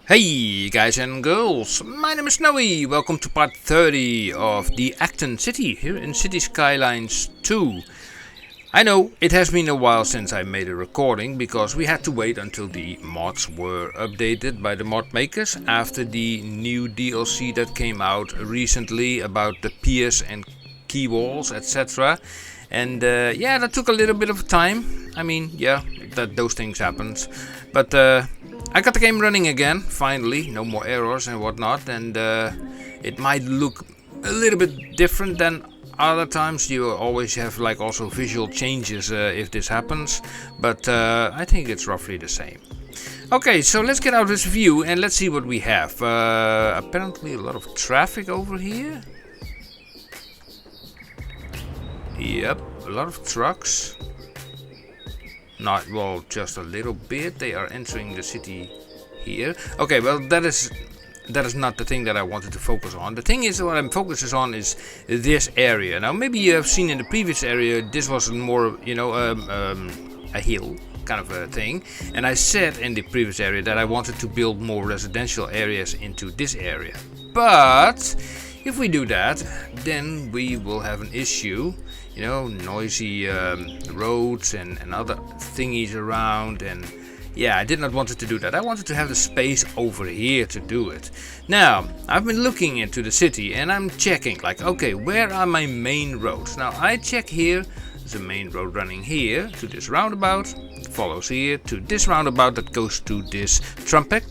Hey guys and girls, my name is Snowy. Welcome to part 30 of the Ackton city here in City Skylines 2. I know it has been a while since I made a recording because we had to wait until the mods were updated by the mod makers after the new DLC that came out recently about the piers and key walls, etc. And yeah, that took a little bit of time. I mean, yeah, those things happened. But I got the game running again, finally. No more errors and whatnot. And it might look a little bit different than other times. You always have like also visual changes if this happens. But I think it's roughly the same. Okay, so let's get out this view and let's see what we have. Apparently a lot of traffic over here. Yep, a lot of trucks. Not, well, just a little bit. They are entering the city here. Okay, well, that is not the thing that I wanted to focus on. The thing is, what I'm focusing on is this area. Now, maybe you have seen in the previous area, this was more, a hill kind of a thing. And I said in the previous area that I wanted to build more residential areas into this area. But if we do that, then we will have an issue. You know, noisy roads and other thingies around, and yeah, I did not want to do that. I wanted to have the space over here to do it. Now, I've been looking into the city and I'm checking, like, okay, where are my main roads? Now, I check here, there's a main road running here to this roundabout, follows here to this roundabout that goes to this trumpet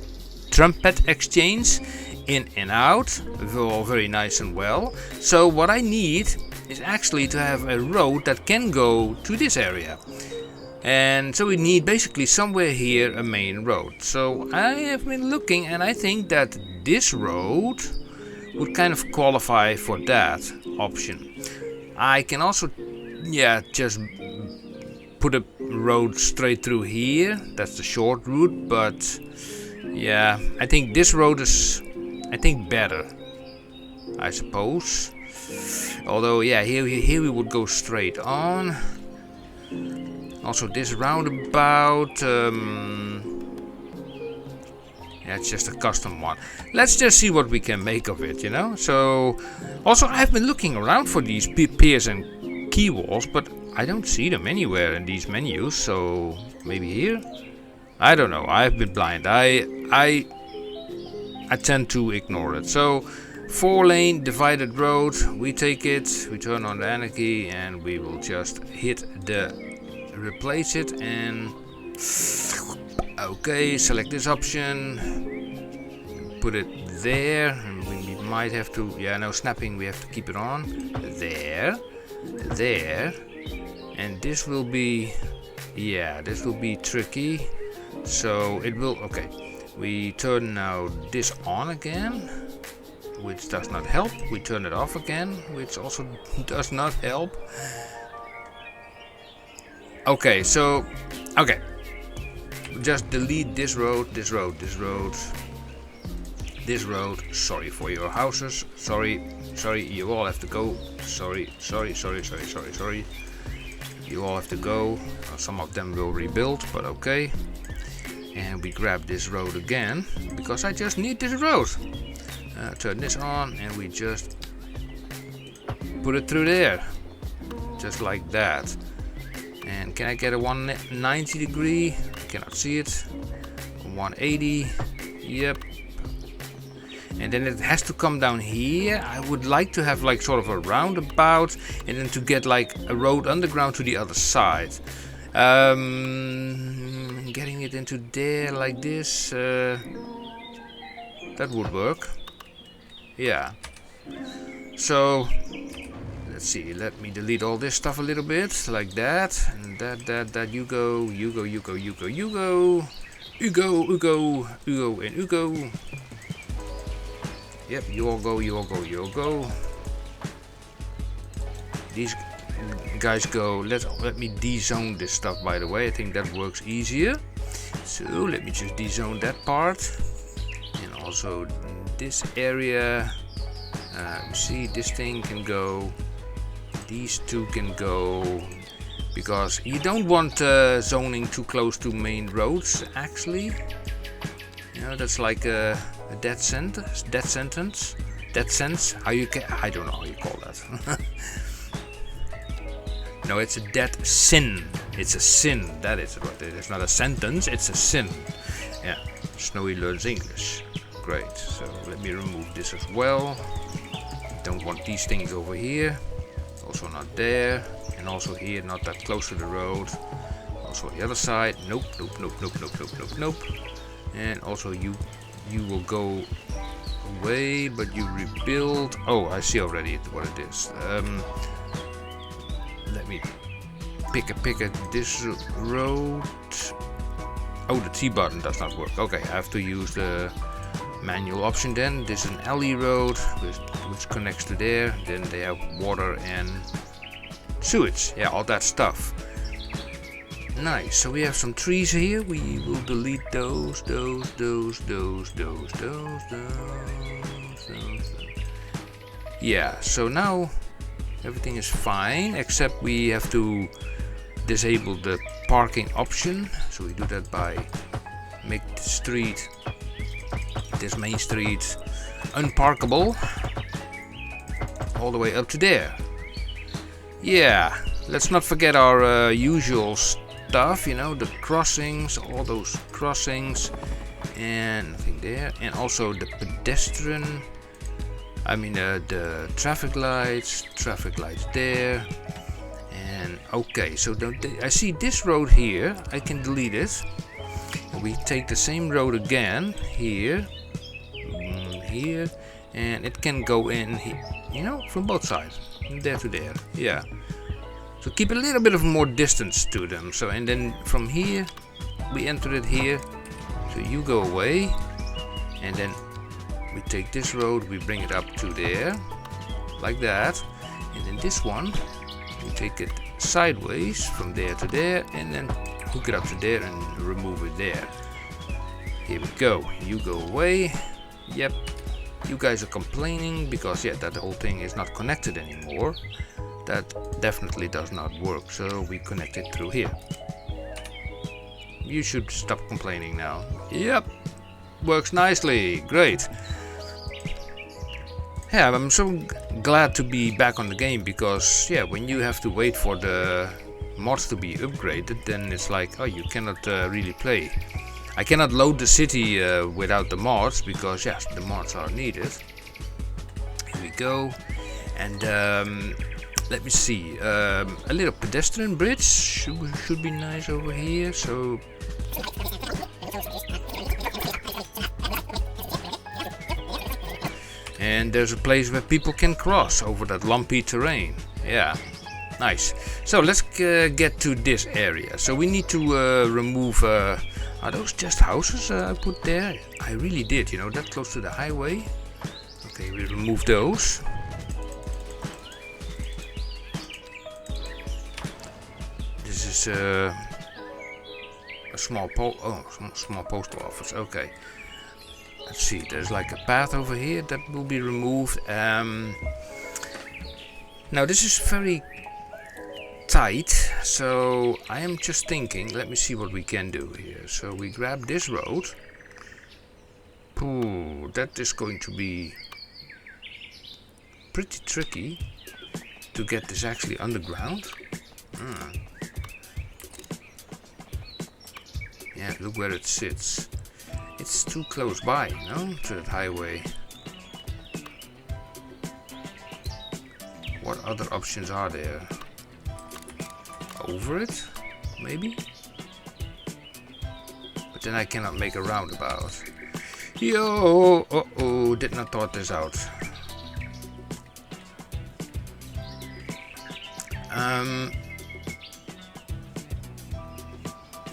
exchange, in and out, all very nice and well. So what I need is actually to have a road that can go to this area, and so we need basically somewhere here a main road. So I have been looking and I think that this road would kind of qualify for that option. I can also just put a road straight through here. That's the short route, but yeah, I think this road is better, I suppose. Although, yeah, here we would go straight on. Also, this roundabout, yeah, it's just a custom one. Let's just see what we can make of it, you know. So, also, I've been looking around for these piers and key walls, but I don't see them anywhere in these menus. So, maybe here? I don't know. I've been blind. I tend to ignore it. So, 4-lane divided road, we take it, we turn on the anarchy, and we will just hit the replace it, and okay, select this option, put it there, and we might have to, snapping, we have to keep it on, there, and this will be, this will be tricky, so it will, okay, we turn now this on again, which does not help. We turn it off again, which also does not help. Okay, so, just delete this road. Sorry for your houses. Sorry, you all have to go. Sorry. You all have to go. Some of them will rebuild, but okay. And we grab this road again, because I just need this road. Turn this on and we just put it through there, just like that. And can I get a 190 degree? I cannot see it. 180, yep. And then it has to come down here. I would like to have like sort of a roundabout, and then to get like a road underground to the other side. Getting it into there like this, that would work. Yeah, so let's see, let me delete all this stuff a little bit, like that, and that, you go, and Ugo. Yep, you all go. These guys go, let me de-zone this stuff, by the way, I think that works easier. So let me just de-zone that part, and also this area. See, this thing can go, these two can go, because you don't want zoning too close to main roads, actually. You know, that's like a death sentence. Death sentence. Death sense. How you can? I don't know how you call that. No, it's a death sin. It's a sin. That is what it is. Not a sentence. It's a sin. Yeah. Snowy learns English. Great. So let me remove this as well. Don't want these things over here. Also not there. And also here, not that close to the road. Also the other side. Nope. Nope. Nope. Nope. Nope. Nope. Nope. Nope. And also you will go away, but you rebuild. Oh, I see already what it is. Let me pick this road. Oh, the T button does not work. Okay, I have to use the manual option then. This is an alley road which connects to there. Then they have water and sewage. Yeah, all that stuff. Nice. So we have some trees here. We will delete those. Yeah, so now everything is fine, except we have to disable the parking option. So we do that by make the street, this main street, unparkable all the way up to there. Yeah, let's not forget our usual stuff, you know, the crossings, all those crossings, and nothing there, and also the pedestrian. I mean the traffic lights there. And okay, so I see this road here. I can delete it. And we take the same road again here, here, and it can go in here, you know, from both sides, from there to there. Yeah. So keep a little bit of more distance to them. So and then from here we enter it here. So you go away, and then we take this road, we bring it up to there, like that, and then this one, we take it sideways from there to there, and then hook it up to there and remove it there. Here we go. You go away. Yep. You guys are complaining because yeah, that whole thing is not connected anymore. That definitely does not work. So we connect it through here. You should stop complaining now. Yep. Works nicely. Great. Yeah, I'm so glad to be back on the game because yeah, when you have to wait for the mods to be upgraded, then it's like, oh, you cannot really play. I cannot load the city without the mods because yes, the mods are needed. Here we go, and let me see, a little pedestrian bridge should be nice over here. So and there's a place where people can cross over that lumpy terrain. Yeah, nice. So let's get to this area. So we need to remove, are those just houses I put there? I really did, you know, that close to the highway. Okay, we remove those. This is a small small postal office. Okay. Let's see, there's like a path over here that will be removed. Now this is very tight, so I am just thinking, let me see what we can do here. So we grab this road. Ooh, that is going to be pretty tricky to get this actually underground. Yeah, look where it sits. It's too close by, you know, to that highway. What other options are there? Over it, maybe? But then I cannot make a roundabout. Yo, uh-oh, did not thought this out.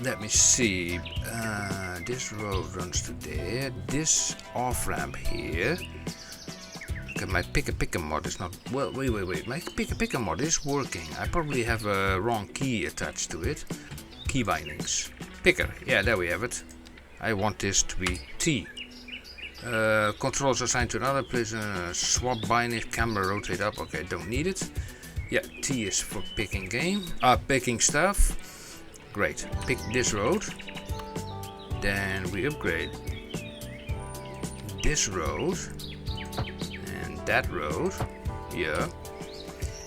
Let me see. This road runs to there. This off-ramp here. Okay, my picker mod is not... Well, wait. My picker mod is working. I probably have a wrong key attached to it. Key bindings. Picker. Yeah, there we have it. I want this to be T. Controls assigned to another place. Swap bindings. Camera rotate up. Okay, don't need it. Yeah, T is for picking game. Picking stuff. Great. Pick this road. Then we upgrade this road and that road. Yeah.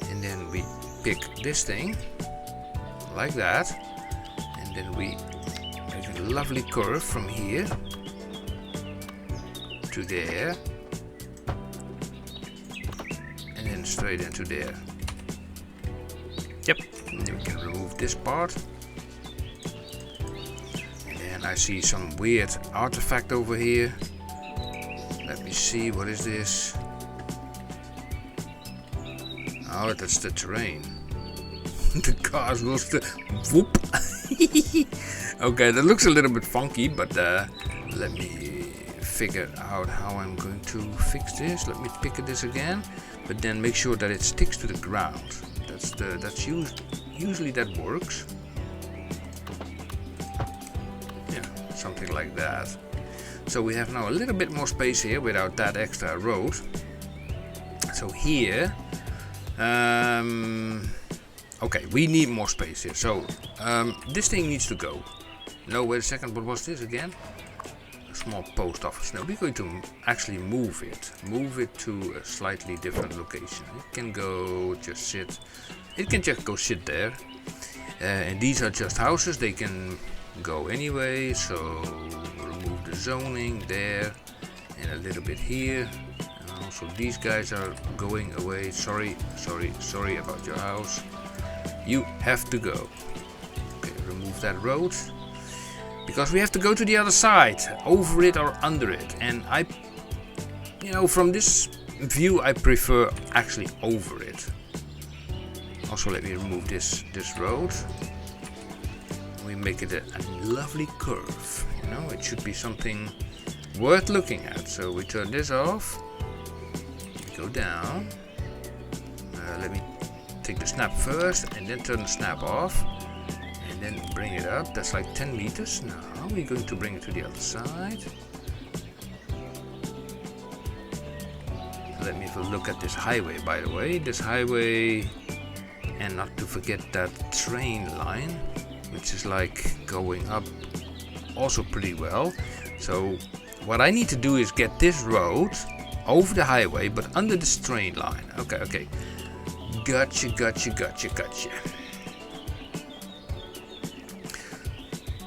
And then we pick this thing like that. And then we make a lovely curve from here to there. And then straight into there. Yep. And then we can remove this part. And then I see some weird artifact over here. Let me see, what is this? Oh, that's the terrain. The cars will still whoop. Okay, that looks a little bit funky, but let me figure out how I'm going to fix this. Let me pick this again, but then make sure that it sticks to the ground. That's usually that works. Yeah, something like that. So we have now a little bit more space here without that extra road. So here, okay, we need more space here. So this thing needs to go. No, wait a second, what was this again? A small post office. No, we're going to actually move it. Move it to a slightly different location. It can go just sit. It can just go sit there. And these are just houses. They can go anyway. So remove the zoning there and a little bit here. And also these guys are going away. Sorry about your house. You have to go. Okay, remove that road. Because we have to go to the other side, over it or under it. And from this view, I prefer actually over it. Also, let me remove this road. We make it a lovely curve. It should be something worth looking at. So we turn this off. We go down. Let me take the snap first and then turn the snap off. Then bring it up. That's like 10 meters. Now we're going to bring it to the other side. Let me have a look at this highway, by the way. This highway, and not to forget that train line, which is like going up also pretty well. So what I need to do is get this road over the highway, but under this train line. Okay. Gotcha.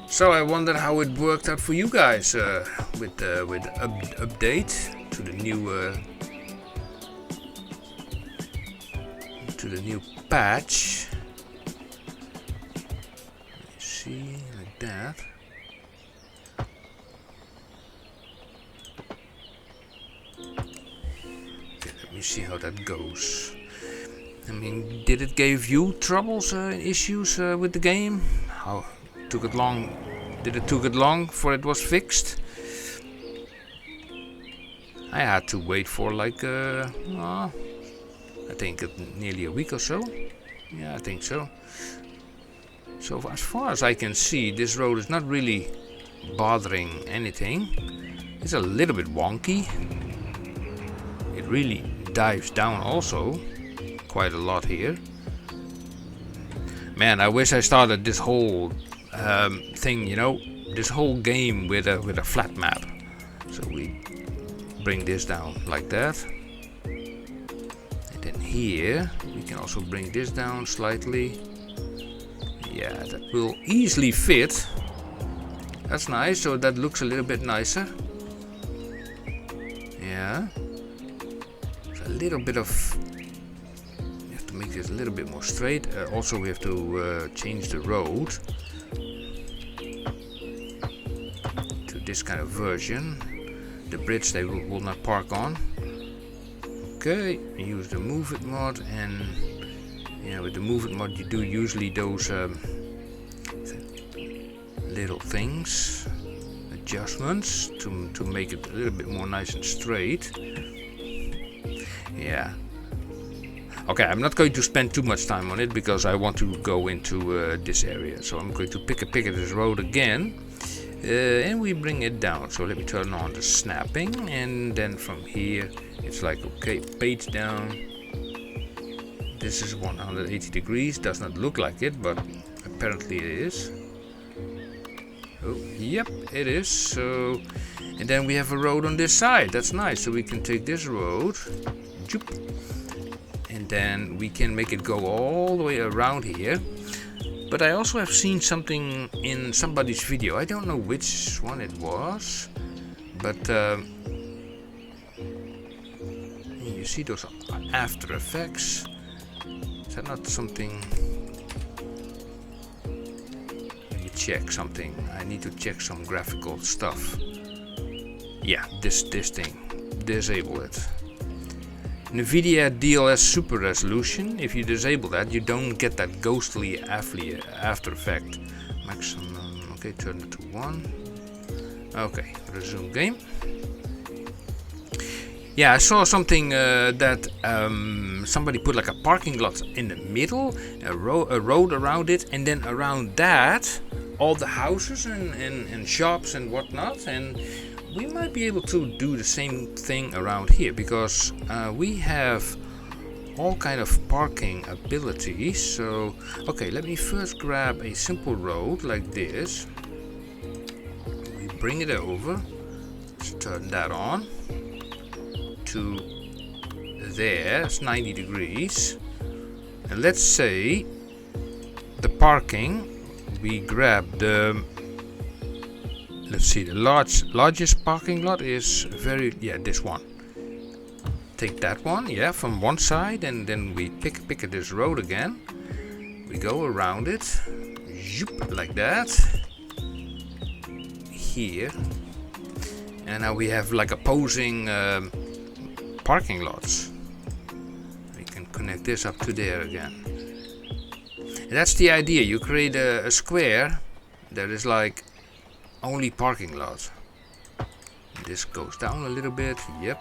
So I wonder how it worked out for you guys with update to the new patch. Let me see, like that. Okay, let me see how that goes. I mean, did it give you troubles, issues with the game? How took it long? Did it took it long before it was fixed? I had to wait for like I think nearly a week or so. Yeah, I think so. So as far as I can see, this road is not really bothering anything. It's a little bit wonky. It really dives down also quite a lot here. Man, I wish I started this whole thing, this whole game with a flat map. So we bring this down like that. And then here we can also bring this down slightly. Yeah, that will easily fit. That's nice, so that looks a little bit nicer. Yeah. A little bit of, we have to make this a little bit more straight. Also we have to change the road to this kind of version. The bridge they will not park on. Okay, use the move it mod, and yeah, with the move it mod you do usually those little things, adjustments to make it a little bit more nice and straight. Yeah. Okay, I'm not going to spend too much time on it because I want to go into this area. So I'm going to pick this road again. And we bring it down. So let me turn on the snapping, and then from here it's like, okay, page down. This is 180 degrees. Does not look like it, but apparently it is. Oh, yep, it is. So, and then we have a road on this side. That's nice. So we can take this road, joop, and then we can make it go all the way around here. But I also have seen something in somebody's video. I don't know which one it was, but you see those After Effects. Is that not something? Let me check something. I need to check some graphical stuff. Yeah, this thing. Disable it. NVIDIA DLS Super Resolution. If you disable that, you don't get that ghostly After Effect. Maximum. Okay, turn it to 1. Okay, resume game. Yeah, I saw something that somebody put like a parking lot in the middle, a road around it, and then around that, all the houses and shops and whatnot. And we might be able to do the same thing around here, because we have all kind of parking abilities. So, okay, let me first grab a simple road like this. We bring it over. Let's turn that on to there. It's 90 degrees. And let's say the parking, we grab the, let's see, the largest parking lot is this one. Take that one, yeah, from one side, and then we pick this road again. We go around it, zoop, like that. Here, and now we have like opposing parking lots. We can connect this up to there again. And that's the idea. You create a square that is like only parking lots. This goes down a little bit. Yep.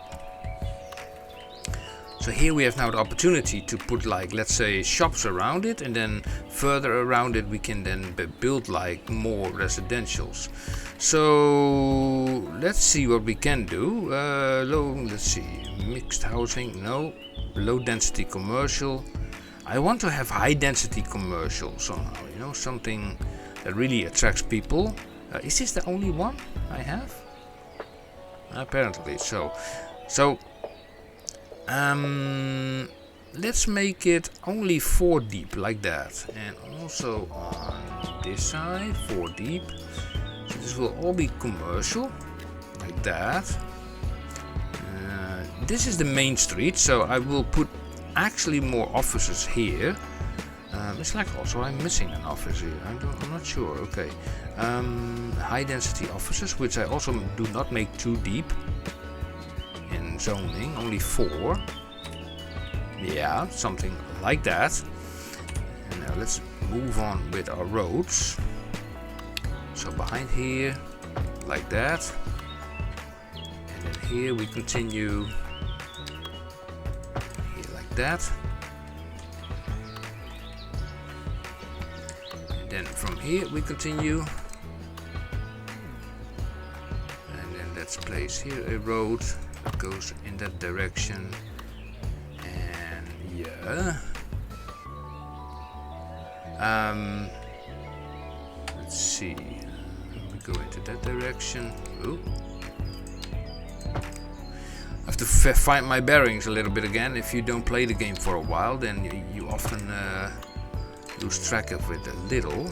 So here we have now the opportunity to put, like, let's say, shops around it, and then further around it we can then build like more residentials. So let's see what we can do. Let's see, mixed housing, no. Low density commercial. I want to have high density commercial somehow, you know, something that really attracts people. Is this the only one I have? Apparently so. Let's make it only 4 deep, like that, and also on this side 4 deep. So this will all be commercial, like that. This is the main street, so I will put actually more offices here. It's like also I'm missing an office here. I'm not sure. Okay, high density offices, which I also do not make too deep. In zoning, only 4. Yeah, something like that. And now let's move on with our roads. So behind here, like that. And then here we continue. Here like that. And then from here we continue. And then let's place here a road that goes in that direction, and yeah, let's see, we go into that direction. Ooh. I have to find my bearings a little bit again. If you don't play the game for a while, then you often lose track of it a little.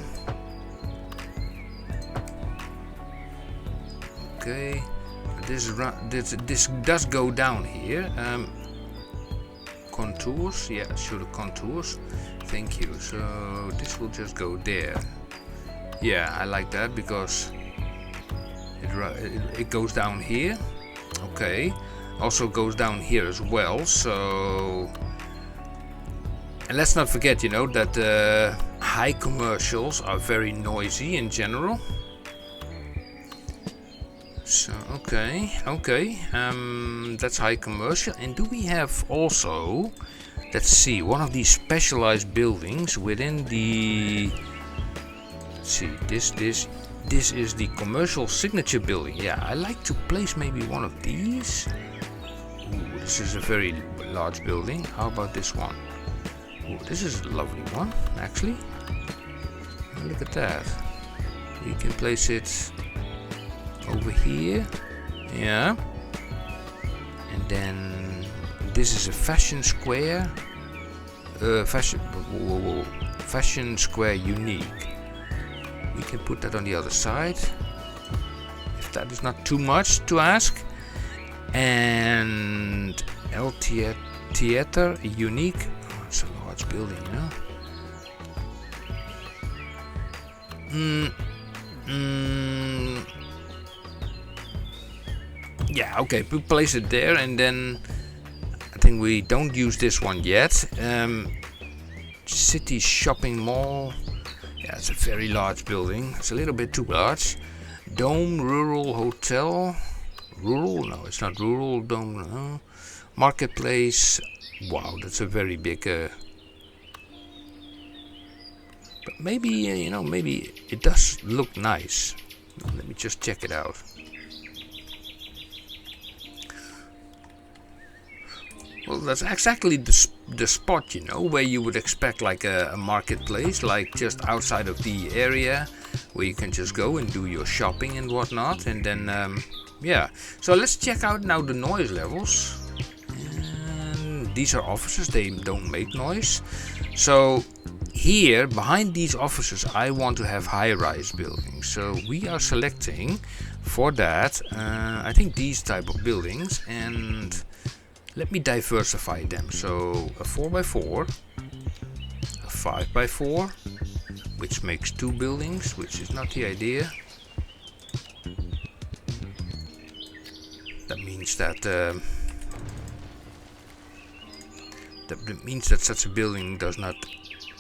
Okay. This does go down here. Contours, yeah, show the contours. Thank you. So this will just go there. Yeah, I like that because it goes down here. Okay, also goes down here as well. So, and let's not forget, you know, that high commercials are very noisy in general. So okay, that's high commercial. And do we have also, let's see, one of these specialized buildings within the, let's see, this is the commercial signature building. Yeah, I like to place maybe one of these. Ooh, this is a very large building. How about this one? Ooh, this is a lovely one, actually. Look at that. We can place it over here. Yeah. And then this is a fashion square. Fashion square unique. We can put that on the other side. If that is not too much to ask. And El Theater unique. Oh, it's a large building, you know. Yeah, okay, we place it there, and then I think we don't use this one yet. City shopping mall. Yeah, it's a very large building. It's a little bit too large. Dome rural hotel. Rural? No, it's not rural. Dome. No. Marketplace. Wow, that's a very big. But maybe, you know, maybe it does look nice. Let me just check it out. Well, that's exactly the spot, you know, where you would expect like a marketplace, like just outside of the area, where you can just go and do your shopping and whatnot. And then, yeah. So let's check out now the noise levels. And these are offices, they don't make noise. So here, behind these offices, I want to have high-rise buildings. So we are selecting for that, I think these type of buildings, and let me diversify them. So a 4x4, a 5x4, which makes 2 buildings, which is not the idea. That means that such a building does not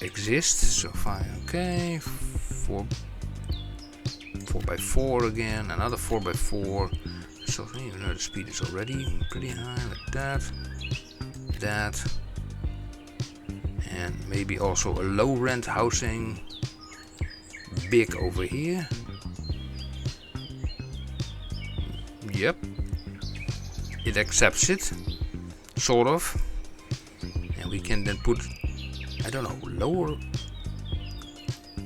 exist. So fine, okay. 4x4 again, another 4x4. So you know the speed is already pretty high, like that, and maybe also a low rent housing, big over here. Yep, it accepts it, sort of, and we can then put, I don't know, lower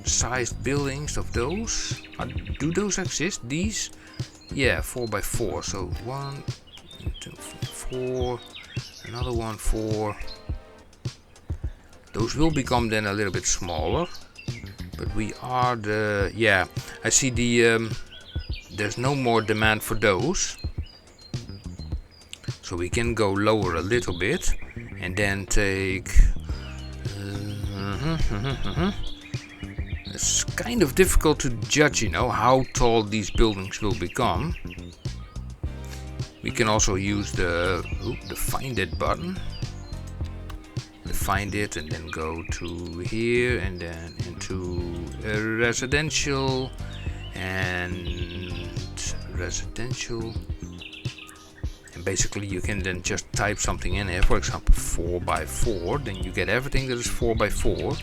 sized buildings of those. Do those exist? These? Yeah, 4x4. So 1, 2, 4. Another one, 4. Those will become then a little bit smaller. But we are the... Yeah, I see the... there's no more demand for those. So we can go lower a little bit. And then take... It's kind of difficult to judge, you know, how tall these buildings will become. We can also use the find it button. Find it and then go to here and then into residential and residential. And basically you can then just type something in here, for example 4x4, then you get everything that is 4x4.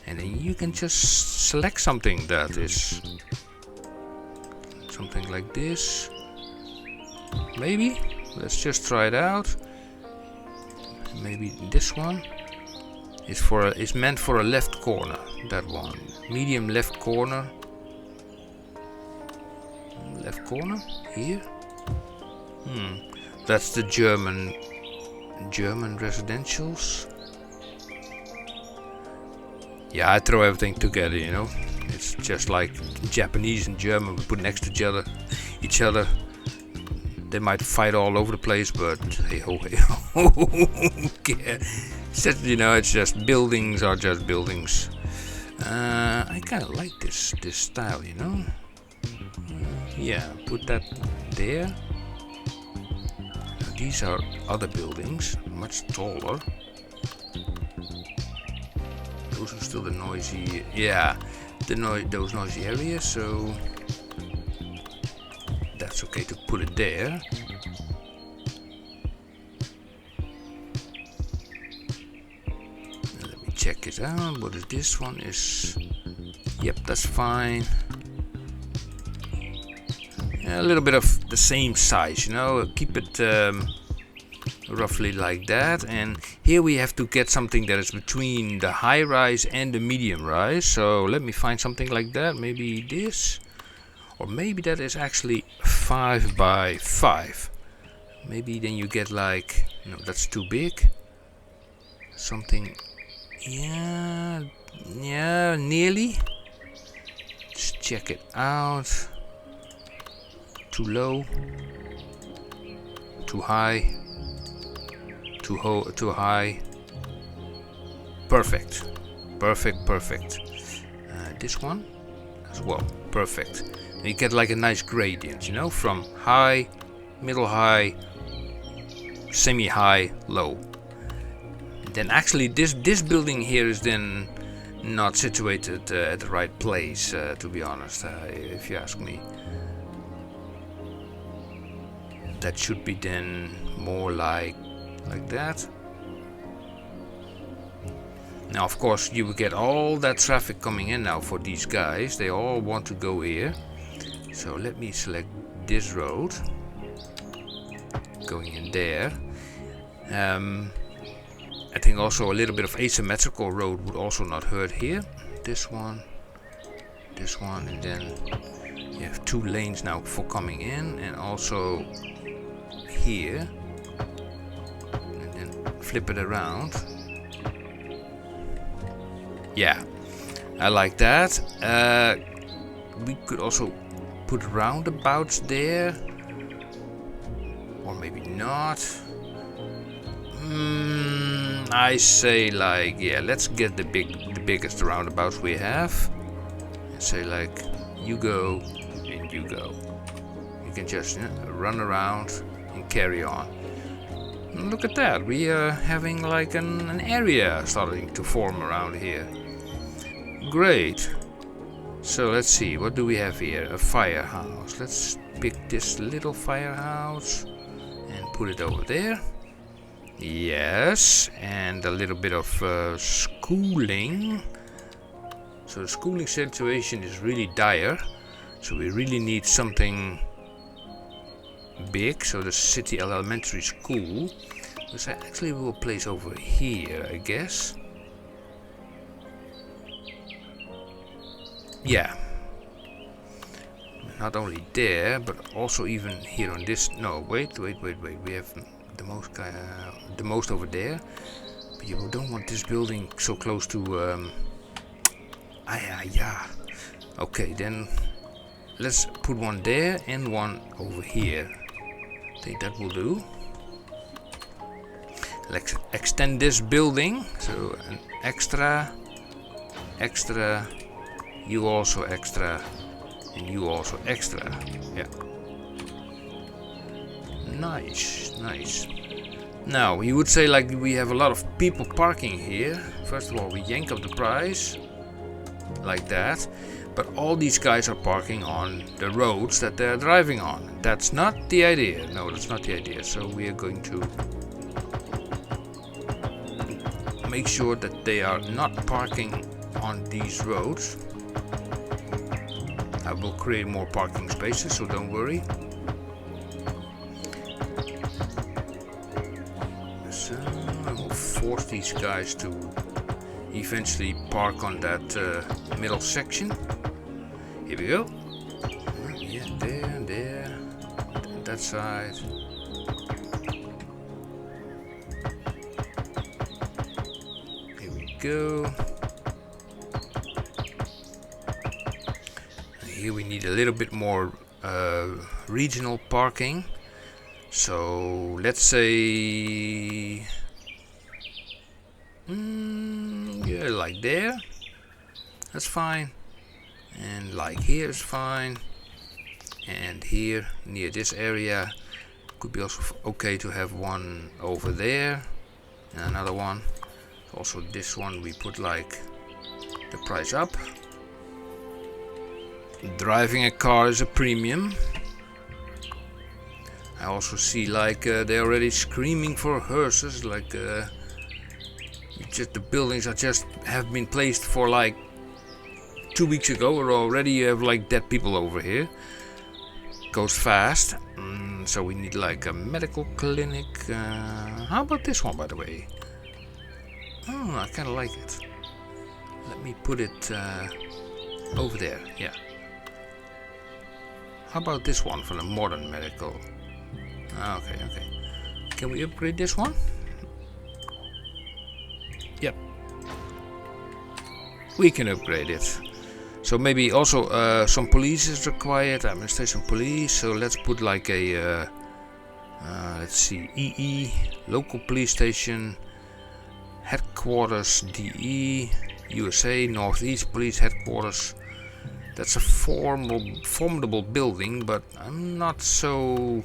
And then you can just select something that is something like this. Maybe. Let's just try it out. Maybe this one is meant for a left corner. That one. Medium left corner. Left corner? Here? That's the German residentials. Yeah, I throw everything together, you know. It's just like Japanese and German, we put next to each other. They might fight all over the place, but hey ho, hey ho. Okay. It's just, you know, it's just buildings are just buildings. I kind of like this style, you know. Yeah, put that there. Now, these are other buildings, much taller. Those are still the noisy, yeah, those noisy areas, so that's okay to put it there. Let me check it out. What is this one? Is yep, that's fine. Yeah, a little bit of the same size, you know. Keep it roughly like that. And here we have to get something that is between the high rise and the medium rise. So let me find something like that. Maybe this, or maybe that is actually 5 by 5. Maybe then you get like, no, that's too big. Something, yeah, nearly. Let's check it out. Too low, too high, too high. Perfect. This one as well. Perfect. And you get like a nice gradient, you know, from high, middle high, semi-high, low. Then actually this building here is then not situated at the right place, to be honest, if you ask me. That should be then more like that. Now of course you will get all that traffic coming in now for these guys. They all want to go here. So let me select this road. Going in there. I think also a little bit of asymmetrical road would also not hurt here. This one, and then you have 2 lanes now for coming in, and also here, and then flip it around. Yeah, I like that. We could also put roundabouts there, or maybe not. I say like, yeah, let's get the biggest roundabouts we have, and say like, you go and you go. You can just run around and carry on. And look at that, we are having like an area starting to form around here. Great. So let's see, what do we have here? A firehouse. Let's pick this little firehouse and put it over there. Yes, and a little bit of schooling. So the schooling situation is really dire. So we really need something big. So the city elementary school, which I actually will place over here, I guess. Yeah. Not only there, but also even here on this. No, wait. We have the most over there, but you don't want this building so close to yeah. Okay, then let's put one there and one over here. I think that will do. Let's extend this building, so an extra, you also extra, and you also extra. Yeah. Nice. Now you would say like we have a lot of people parking here. First of all, we yank up the price like that, but all these guys are parking on the roads that they're driving on. That's not the idea. No, that's not the idea. So we are going to make sure that they are not parking on these roads. I will create more parking spaces, so don't worry. So I will force these guys to eventually park on that middle section. Here we go. Yeah, there, that side. Here we go. Here we need a little bit more regional parking. So let's say yeah, like there, that's fine, and like here is fine, and here near this area could be also okay to have one over there and another one. Also this one we put like the price up. Driving a car is a premium. I also see like they're already screaming for hearses, like just the buildings are just have been placed for like 2 weeks ago, or already you have like dead people over here. Goes fast. So we need like a medical clinic. How about this one, by the way? Oh, I kind of like it. Let me put it over there. Yeah. How about this one for the modern medical? Okay, okay. Can we upgrade this one? Yep. We can upgrade it. So maybe also some police is required, administration police. So let's put like a, let's see, EE, local police station, headquarters, DE, USA, Northeast Police Headquarters. That's a formidable building, but I'm not so...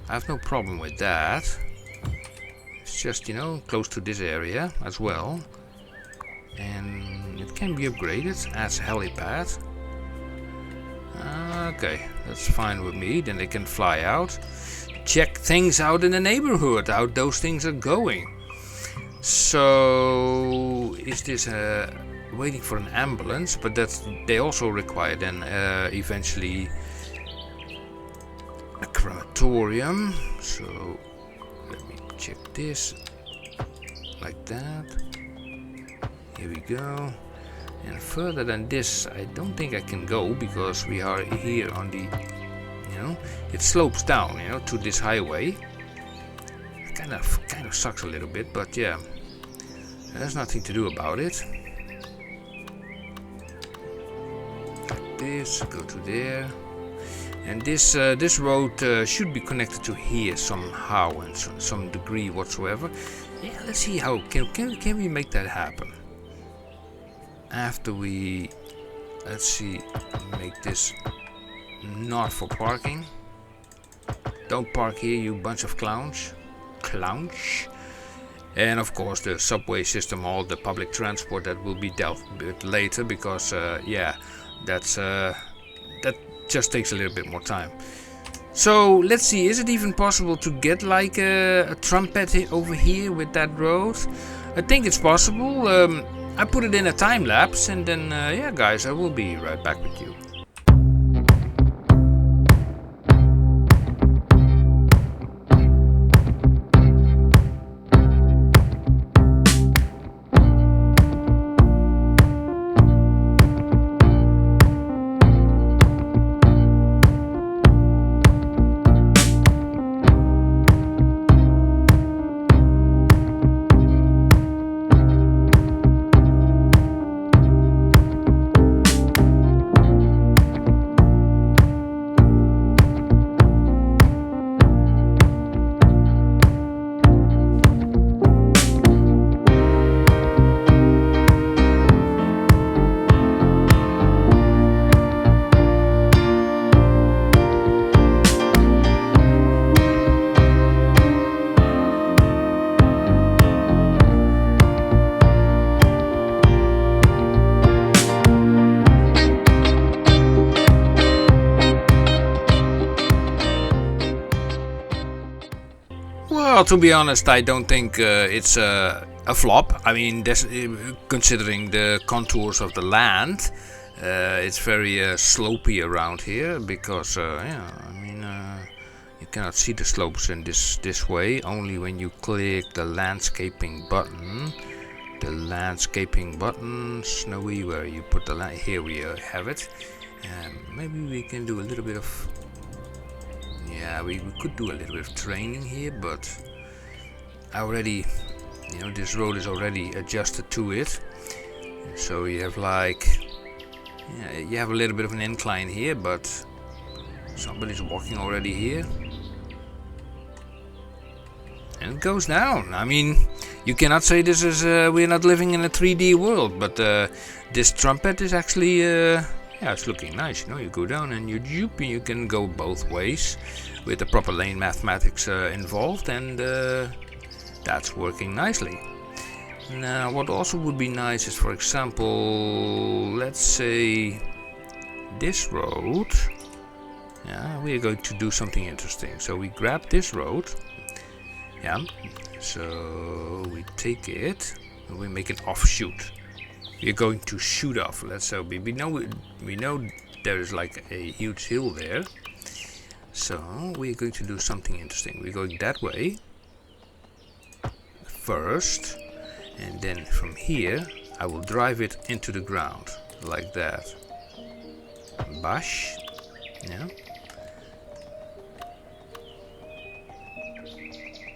I have no problem with that. It's just, you know, close to this area as well. And it can be upgraded as helipad. Okay, that's fine with me. Then they can fly out, check things out in the neighborhood, how those things are going. So is this waiting for an ambulance? But that's, they also require then eventually a crematorium. So let me check this like that. Here we go. And further than this, I don't think I can go because we are here on the, you know, it slopes down, you know, to this highway. Kind of sucks a little bit, but yeah, there's nothing to do about it. Like this, go to there, and this this road should be connected to here somehow and some degree whatsoever. Yeah, let's see how can we make that happen. After we, let's see, make this not for parking. Don't park here, you bunch of clowns. And of course the subway system, all the public transport, that will be dealt with later because yeah, that's that just takes a little bit more time. So let's see, is it even possible to get like a trumpet over here with that road? I think it's possible. I put it in a time lapse, and then yeah guys, I will be right back with you. Well, to be honest, I don't think it's a flop. I mean, considering the contours of the land, it's very slopey around here because, yeah, I mean, you cannot see the slopes in this way. Only when you click the landscaping button. The landscaping button, Snowy, where you put the land. Here we have it. Maybe we can do a little bit of. Yeah, we could do a little bit of training here, but I already, you know, this road is already adjusted to it. So you have like, yeah, you have a little bit of an incline here, but somebody's walking already here. And it goes down. I mean, you cannot say this is, we're not living in a 3D world, but this trumpet is actually, yeah, it's looking nice. You know, you go down and you juke, and you can go both ways with the proper lane mathematics involved, and that's working nicely. Now, what also would be nice is, for example, let's say this road. Yeah, we are going to do something interesting. So we grab this road. Yeah, so we take it and we make an offshoot. We're going to shoot off. Let's say we know there is like a huge hill there. So we're going to do something interesting. We're going that way first, and then from here I will drive it into the ground like that. Bash. Yeah.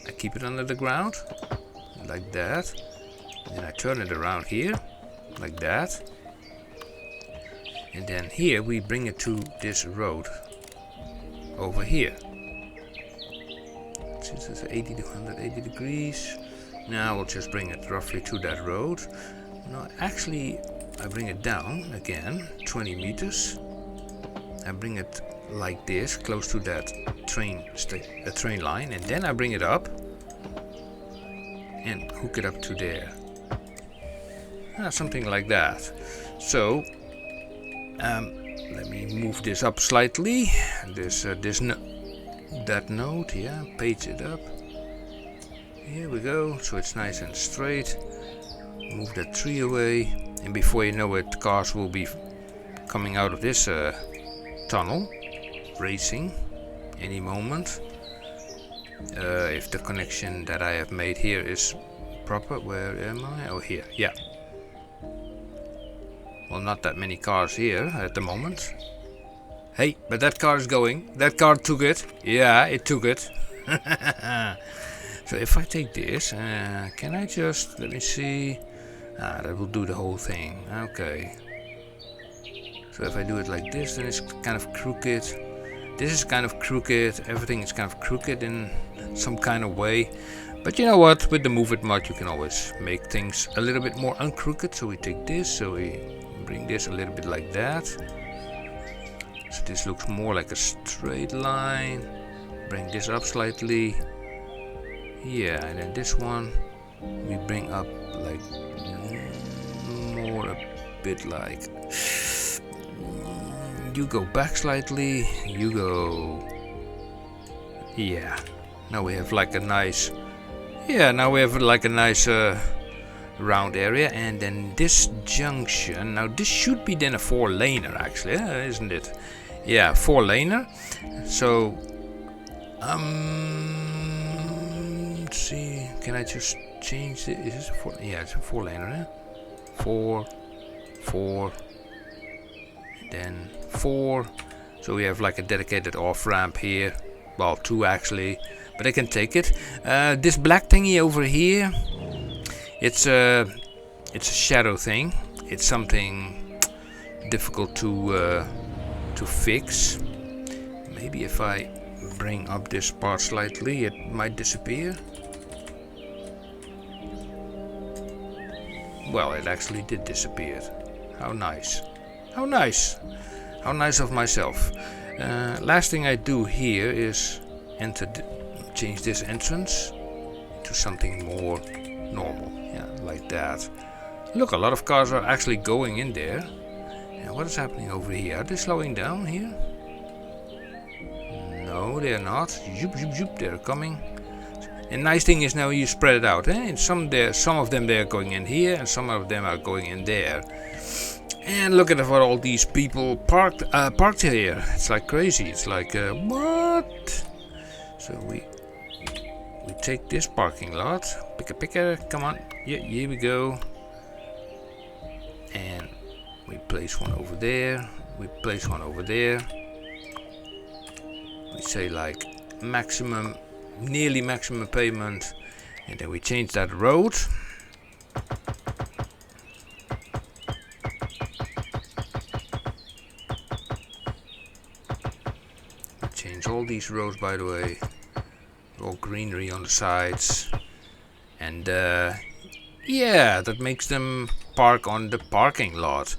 I keep it under the ground like that. And then I turn it around here like that. And then here we bring it to this road over here. Since it's 80 to 180 degrees. Now we'll just bring it roughly to that road. No, actually I bring it down again 20 meters. I bring it like this, close to that train line, and then I bring it up and hook it up to there. Something like that. So let me move this up slightly. That node, yeah, page it up. Here we go. So it's nice and straight. Move that tree away, and before you know it, cars will be coming out of this tunnel, racing any moment. If the connection that I have made here is proper. Where am I? Oh, here. Yeah. Well, not that many cars here at the moment. Hey, but that car is going. That car took it. Yeah, it took it. So if I take this, can I just, let me see. That will do the whole thing. Okay. So if I do it like this, then it's kind of crooked. This is kind of crooked. Everything is kind of crooked in some kind of way. But you know what? With the Move It mod, you can always make things a little bit more uncrooked. So we take this, so we bring this a little bit like that. So this looks more like a straight line. Bring this up slightly. Yeah, and then this one we bring up like more a bit like. You go back slightly. You go. Yeah. Now we have like a nice. Yeah. Now we have like a nice round area, and then this junction. Now this should be then a 4-laner actually, isn't it? Yeah, 4-laner. So let's see. Can I just change it? Is this a 4? Yeah, it's a 4-laner. 4, 4, then 4. So we have like a dedicated off ramp here. Well, 2 actually, but I can take it. This black thingy over here. It's a shadow thing. It's something difficult to fix. Maybe if I bring up this part slightly, it might disappear. Well, it actually did disappear. How nice. How nice. How nice of myself. Last thing I do here is change this entrance to something more normal. Yeah, like that. Look, a lot of cars are actually going in there. And what is happening over here? Are they slowing down here? No, they're not. Zoop, zoop, zoop, they're coming. And nice thing is now you spread it out. And some of them they're going in here, and some of them are going in there. And look at what all these people parked here. It's like crazy. It's like what? So we take this parking lot. Picker, come on. Yeah, here we go. And we place one over there. We place one over there. We say like maximum, nearly maximum payment, and then we change that road. We change all these roads, by the way. All greenery on the sides, and yeah, that makes them park on the parking lot.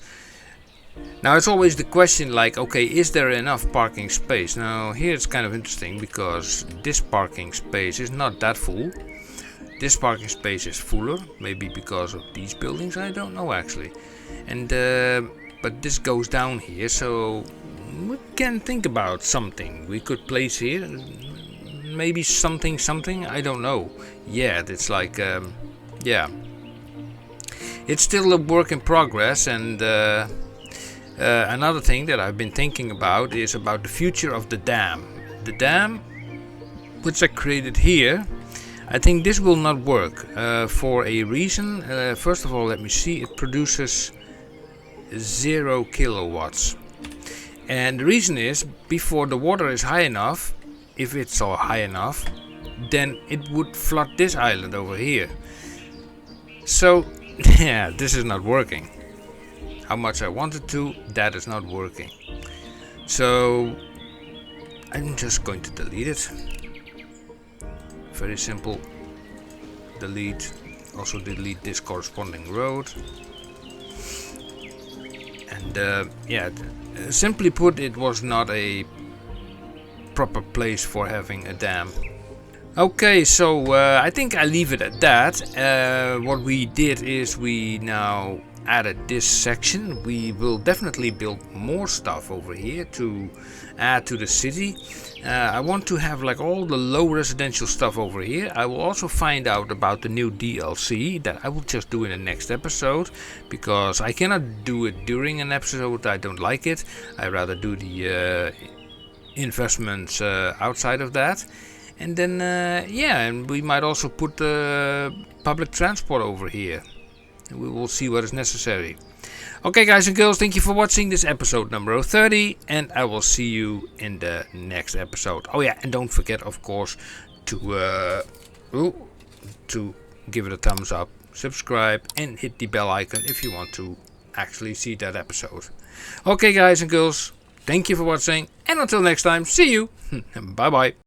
Now it's always the question like, okay, is there enough parking space? Now here it's kind of interesting because this parking space is not that full. This parking space is fuller, maybe because of these buildings, I don't know actually. And but this goes down here, so we can think about something we could place here. Maybe something, I don't know. Yeah, it's like, yeah. It's still a work in progress, and another thing that I've been thinking about is about the future of the dam. the dam, which I created here, I think this will not work for a reason. First of all, let me see. It produces 0 kilowatts. And the reason is, before the water is high enough, if it's all high enough, then it would flood this island over here. So, yeah, this is not working. How much I wanted to, that is not working. So, I'm just going to delete it. Very simple. Delete. Also delete this corresponding road. And yeah, simply put, it was not a proper place for having a dam. Okay, so I think I leave it at that. What we did is we now added this section. We will definitely build more stuff over here to add to the city. I want to have like all the low residential stuff over here. I will also find out about the new DLC that I will just do in the next episode, because I cannot do it during an episode. I don't like it. I rather do the investments outside of that. And then yeah, and we might also put public transport over here. We will see what is necessary. Okay, guys and girls, thank you for watching this episode number 30, and I will see you in the next episode. Oh yeah, and don't forget, of course, to give it a thumbs up, subscribe, and hit the bell icon if you want to actually see that episode. Okay, guys and girls, thank you for watching, and until next time, see you. Bye bye.